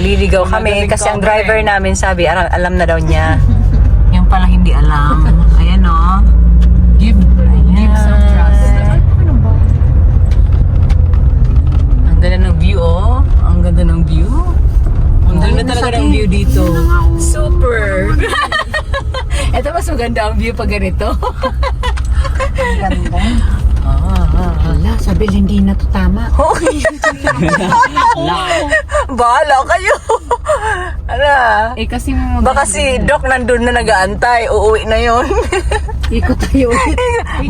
Naliligaw kami kasi ang driver namin sabi, alam na daw niya. Yung pala hindi alam. Ayan o. Give some trust. Ang ganda ng view oh. Ang ganda ng view. Ang ganda talaga ng view dito. Super. Ito mas maganda ang view pag ganito. Ganda. Hala, sabi hindi na to tama. Bahala kayo. Ala. Eh kasi Baka si Doc nandun na nag-aantay. Uuwi na yon. Ikot tayo ulit.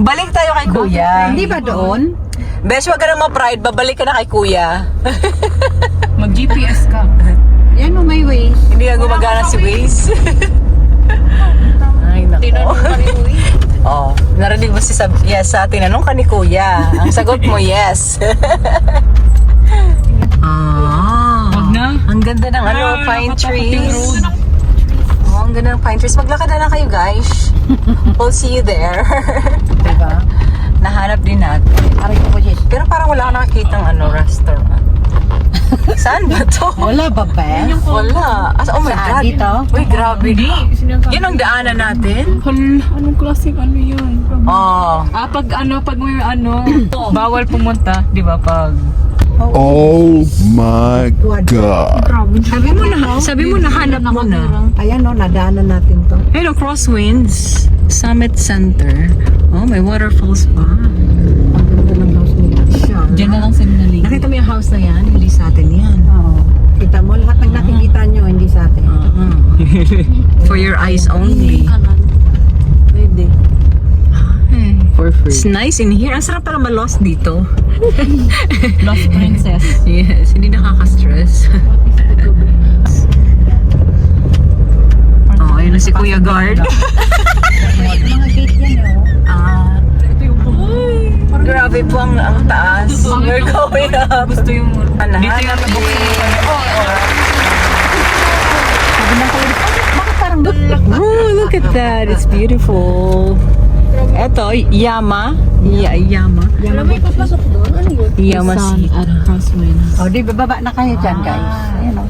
Balik tayo kay Kuya. Hindi ba doon? Besh, wag ka nang ma-pride. Babalik ka na kay Kuya. mag-GPS ka. Yan mo may ways. Hindi na gumagana si Waze. Ay, nako. Oh, narinig mo si yes sa tinanong ka ni Kuya. Ang sagot mo, yes. Wag na. Ang ganda ng pine trees. Oh, ang ganda ng pine trees. Maglakad na lang kayo, guys. We'll see you there. Diba? Nahanap din natin. Aray ko po, Jess. Pero parang wala ka nakikita ng restaurant. Saan ba to? Wala ba, Beth? Wala. Oh my Saan? God. Dito? Uy, grabe. Yan ang daanan natin. Anong klaseng ano yun? Oh. Pag may bawal pumunta, di ba pag... Oh my God. Sabi mo nahanap mo na. Ayan o, nadaanan natin to. Hello, Crosswinds Summit Center. Oh, may waterfalls pa. Ang ganda ng house nila. Diyan na lang sila naligo. Nakita mo yung house na yan? Hindi sa atin yan. Oo. Kita mo, lahat ng nakikita nyo, hindi sa atin. For your eyes only. Pwede. For free. It's nice in here. Ang sarap pala ma-lost dito. Lost Princess. Yes, hindi nakaka-stress. Oh, ayun na si Kuya Guard. Mga gate yan o. Grabe po ang taas. We're going up. Gusto yung... Dito yung Sabi ng kayo, bakit parang oh, look at that. It's beautiful. Eto, Yama. Yama. may papasok doon? Ano yun? Yama City. at Crosswinds. O, di bababa na kayo dyan, guys. Ayan o.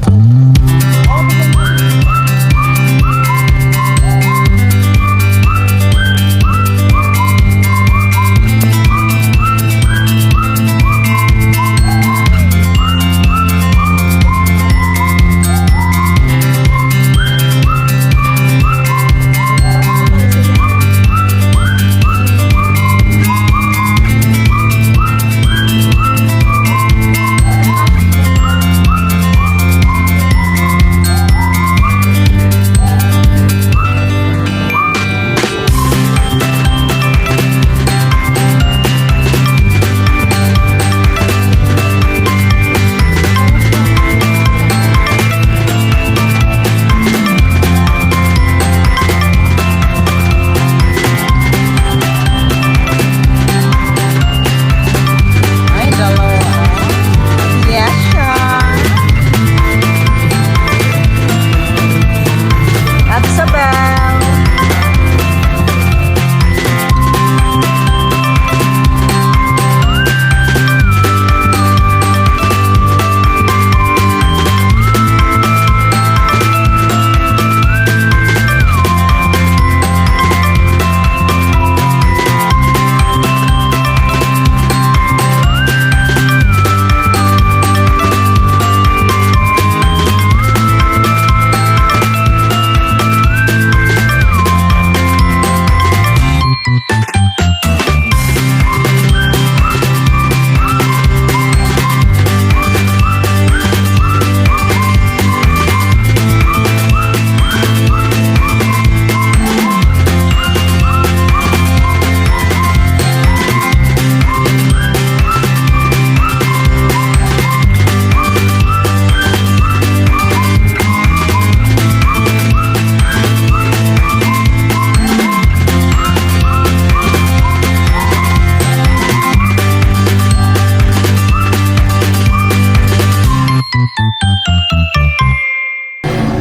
Ay, dalawa. Yes, Sean. At sa bell.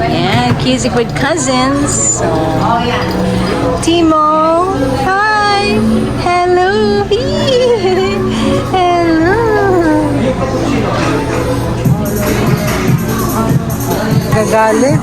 Yeah, Cusick with cousins. So, Timo, hi, hello, hello. Gagalit.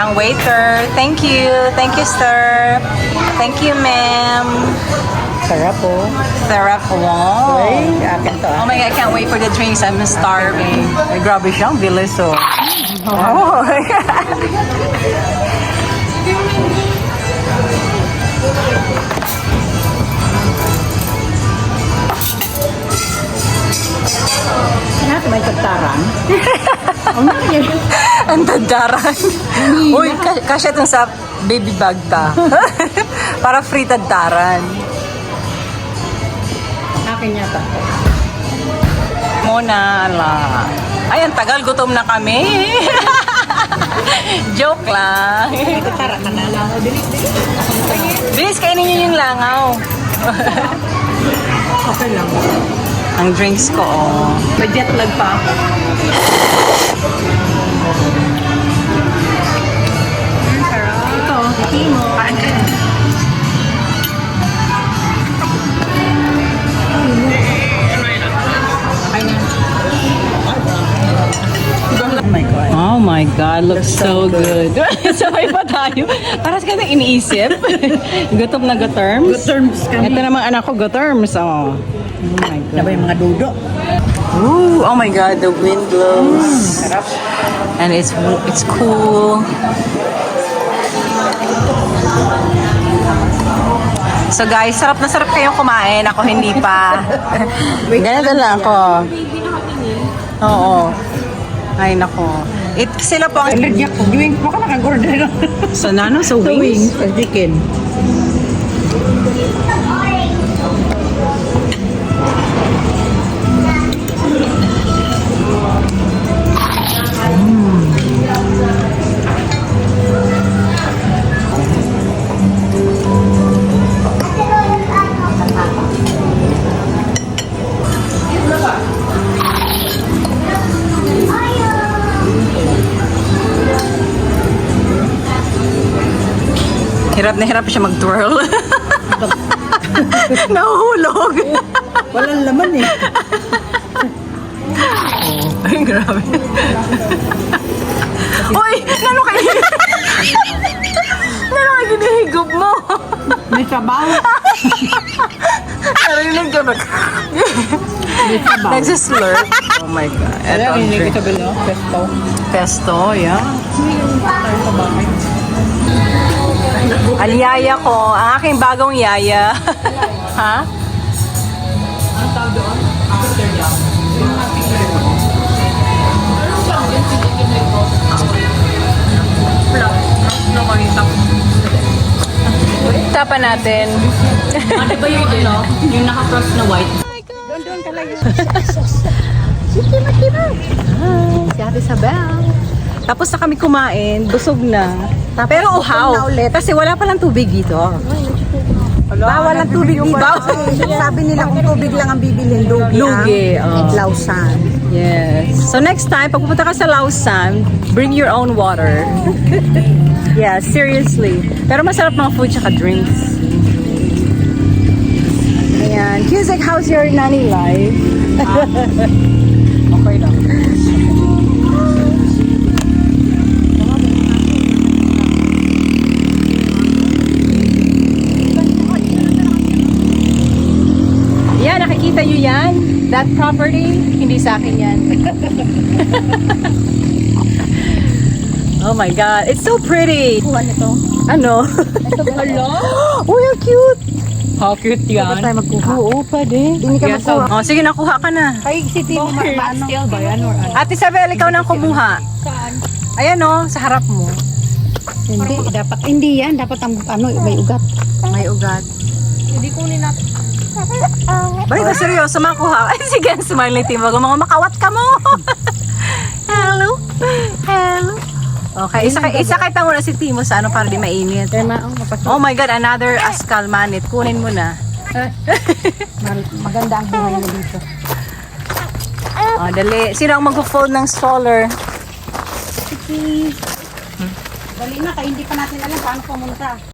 Ang waiter. Thank you. Thank you, sir. Thank you, ma'am. Sarap po. Sarap po. Akin to. Oh my God, I can't wait for the drinks. I'm starving. Ay, grabe siya. Ang bilis, oh. Oh my God. Lahat may tagtaran. Ang tadaran. Uy, kasya itong sa baby bag ta. Para free tadaran. Akin yata. Muna, ala. Ay, ang tagal. Gutom na kami. Joke lang. Tagtaran ka na lang. Bilis, kainin niyo yung langaw. Okay lang. Ang drinks ko, oh. May jet lag pa ako. Ito, hindi mo. Kain ka na. Oh my God, looks so good. Sabay pa tayo. Parang ka nang iniisip. Gutom na guterms. Terms kami. Ito namang anak ko, guterms. Oh. Oh my God. Sabay mga dudo. Ooh, oh my God, the wind blows. And it's cool. So guys, sarap na sarap kayong kumain. Ako hindi pa. Ganyan lang ako. Oo. Ay, nako. Sila po ang... Allergy ako. Gawin mo ka nakagorder. Sa nano? Sa Sa wings? wings. Sa chicken. Hirap na hirap siya mag-twirl. Nahuhulog. Walang laman eh. Ay, grabe. Uy! Nano kayo? Nano kayo ginihigop mo? May trabaho. Narinig ka ba? May trabaho. Nagsislurp. Oh my God. Ito ang Hindi drink. kita bilo. Pesto. Pesto, yeah. Ang yaya ko, ang aking bagong yaya. Ha? Ang tawag doon? Tapa natin. Ano ba yung yung naka-cross na white? Si Ate Isabel. Tapos na kami kumain, busog na. Pero uhaw. Kasi wala palang tubig dito. Bawal ang tubig dito. Sabi nila kung tubig lang ang bibilhin, Lugi, oh. Lausan. Yes. So next time, pag pupunta ka sa Lausan, bring your own water. Yeah, seriously. Pero masarap mga food tsaka drinks. Ayan. Cusick, how's your nanny life? Okay lang. Yan, nakikita nyo yan? That property, hindi sa akin yan. Oh my God, it's so pretty. Kuha nito. Ano? Ito ba? Oh, how cute. How cute Ito yan. tayo magkuha. Oo, pwede. Hindi ka Yes, magkuha. Oh, sige, nakuha ka na. Kay si Timo ano? Still ba yan or ano? Ate Isabel, ikaw nang kumuha. Saan? Ayan oh, sa harap mo. Hindi yan, dapat ang may ugat. May ugat. Hindi kunin natin. Balik ka seryoso, makuha. Ay, sige, ang smile ni Timo. Mga makawat ka mo. Hello. Hello. Okay, isakay ta muna si Timo sa ano para di mainit. Oh my God, another askal manit. Kunin mo na. Maganda ang buhay niya dito. Oh, dali. Sino ang mag-fold ng stroller? Dali na, kaya hindi pa natin alam paano pumunta.